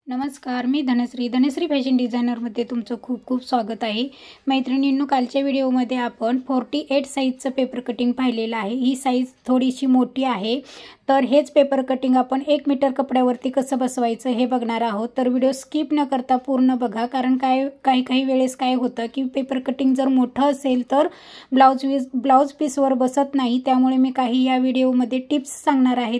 नमस्कार, मी धनश्री फॅशन डिझायनरमध्ये तुमचं खूप खूप स्वागत आहे। मैत्रिणींनो, कालच्या व्हिडिओमध्ये आपण 48 साइजचं पेपर कटिंग पाहिलेलं आहे। ही साइज थोडीशी मोठी आहे, तर हेच पेपर कटिंग आपण 1 मीटर कपड्यावरती कसं बसवायचं हे बघणार आहोत। तर व्हिडिओ स्किप न करता पूर्ण बघा, कारण काही वेळेस काय होतं की पेपर कटिंग जर मोठं असेल तर ब्लाउज पीसवर बसत नाही। त्यामुळे मी काही या व्हिडिओमध्ये टिप्स सांगणार आहे,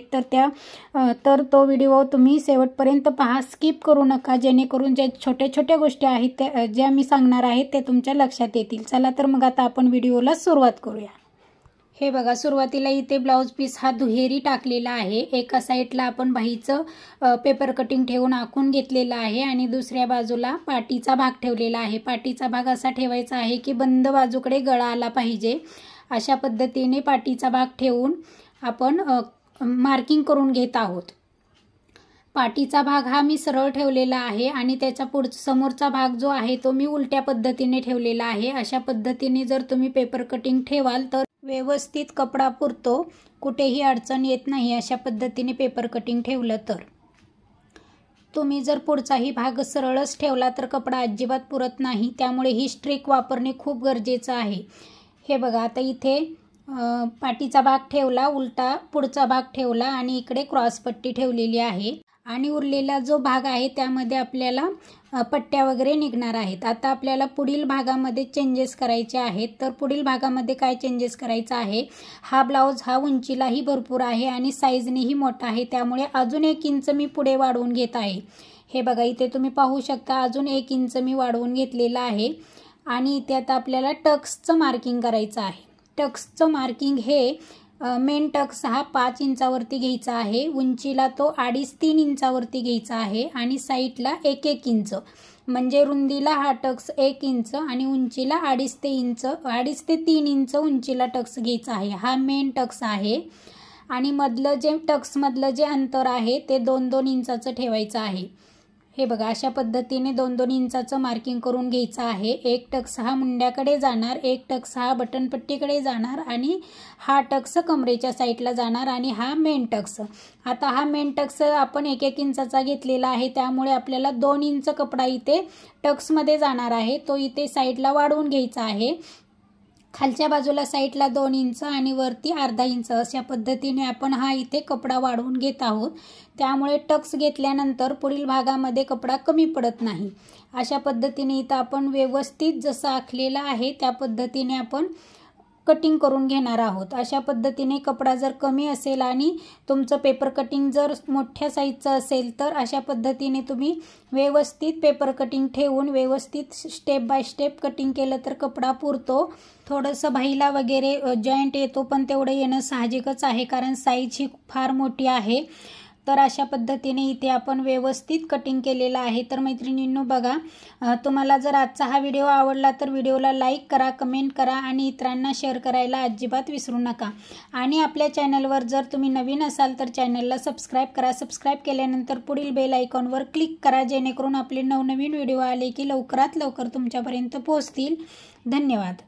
तर तो व्हिडिओ तुम्ही शेवटपर्यंत पहा, स्किप करू नका, जेणेकरून ज्या छोट्या गोष्टी आहेत त्या ज्या मी सांगणार आहे ते तुमच्या लक्षात येतील। चला तर मग आता आपण व्हिडिओला सुरुवात करूया। हे बघा, सुरुवातीला इथे ब्लाउज पीस हा दुहेरी टाकलेला आहे। एका साइडला आपण बाहीचं पेपर कटिंग ठेवून आखून घेतलेला आहे आणि दुसऱ्या बाजूला पाटीचा भाग ठेवलेला आहे। पाटीचा भाग असा ठेवायचा आहे की बंद बाजूकडे गळा आला पाहिजे। अशा पद्धतीने पाटीचा भाग ठेवून आपण मार्किंग करून घेत आहोत। पाटीचा भाग हा मी सरळ ठेवलेला आहे आणि त्याचा समोरचा भाग जो आहे तो मी उलट्या पद्धतीने ठेवलेला आहे। अशा पद्धतीने जर तुम्ही पेपर कटिंग ठेवाल तर व्यवस्थित कपडा पुरतो, कुठेही अडचण येत नाही। अशा पद्धतीने पेपर कटिंग ठेवलं तर तुम्ही जर पुढचाही भाग सरळच ठेवला तर कपडा अजिबात पुरत नाही। त्यामुळे ही ट्रिक वापरणे खूप गरजेचं आहे। हे बघा, आता इथे पाटीचा भाग ठेवला, उलटा पुढचा भाग ठेवला आणि इकडे क्रॉस पट्टी ठेवलेली आहे आणि उरलेला जो भाग आहे त्यामध्ये आपल्याला पट्ट्या वगैरे निघणार आहेत। आता आपल्याला पुढील भागामध्ये चेंजेस करायचे आहेत। तर पुढील भागामध्ये काय चेंजेस करायचं आहे, हा ब्लाउज हा उंचीलाही भरपूर आहे आणि साईजनेही मोठा आहे, त्यामुळे अजून 1 इंच मी पुढे वाढवून घेत आहे। हे बघा, इथे तुम्ही पाहू शकता अजून 1 इंच मी वाढवून घेतलेला आहे आणि इथे आता आपल्याला टक्सचं मार्किंग करायचं आहे। टक्सचं मार्किंग हे मेन टक्स हा 5 इंचावरती घ्यायचा आहे, उंचीला तो 2.5-3 इंचावरती घ्यायचा आहे आणि साईडला 1-1 इंच, म्हणजे रुंदीला हा टक्स 1 इंच आणि उंचीला 2.5 ते 3 इंच उंचीला टक्स घ्यायचा आहे। हा मेन टक्स आहे आणि मधलं जे टक्समधलं जे अंतर आहे ते 2-2 इंचाचं ठेवायचं आहे। हे बघा, अशा पद्धतीने 2-2 इंचाचं मार्किंग करून घ्यायचं आहे। एक टक्स हा मुंड्याकडे जाणार, एक टक्स हा बटनपट्टीकडे जाणार आणि हा टक्स कमरेच्या साईडला जाणार आणि हा मेन टक्स। आता हा मेन टक्स आपण 1-1 इंचाचा घेतलेला आहे, त्यामुळे आपल्याला 2 इंच कपडा इथे टक्समध्ये जाणार आहे, तो इथे साईडला वाढवून घ्यायचा आहे। खालच्या बाजूला साईडला 2 इंच आणि वरती अर्धा इंच, अशा पद्धतीने आपण हा इथे कपडा वाढवून घेत आहोत। त्यामुळे टक्स घेतल्यानंतर पुढील भागामध्ये कपडा कमी पडत नाही। अशा पद्धतीने इथं आपण व्यवस्थित जसं आखलेला आहे त्या पद्धतीने आपण कटिंग करून घेणार आहोत। अशा पद्धतीने कपडा जर कमी असेल आणि तुमचं पेपर कटिंग जर मोठ्या साईजचं असेल तर अशा पद्धतीने तुम्ही व्यवस्थित पेपर कटिंग ठेवून व्यवस्थित स्टेप बाय स्टेप कटिंग केलं तर कपडा पुरतो। थोडंसं बाहीला वगैरे जॉईंट येतो, पण तेवढं येणं साहजिकच आहे कारण साईज ही फार मोठी आहे। तर अशा पद्धतीने इथे आपण व्यवस्थित कटिंग केलेलं आहे। तर मैत्रिणींनो बघा, तुम्हाला जर आजचा हा व्हिडिओ आवडला तर व्हिडिओला लाईक करा, कमेंट करा आणि इतरांना शेअर करायला अजिबात विसरू नका। आणि आपल्या चॅनलवर जर तुम्ही नवीन असाल तर चॅनलला सबस्क्राईब करा। सबस्क्राईब केल्यानंतर पुढील बेल आयकॉनवर क्लिक करा, जेणेकरून आपले नवनवीन व्हिडिओ आले की लवकरात लवकर तुमच्यापर्यंत पोहोचतील। धन्यवाद।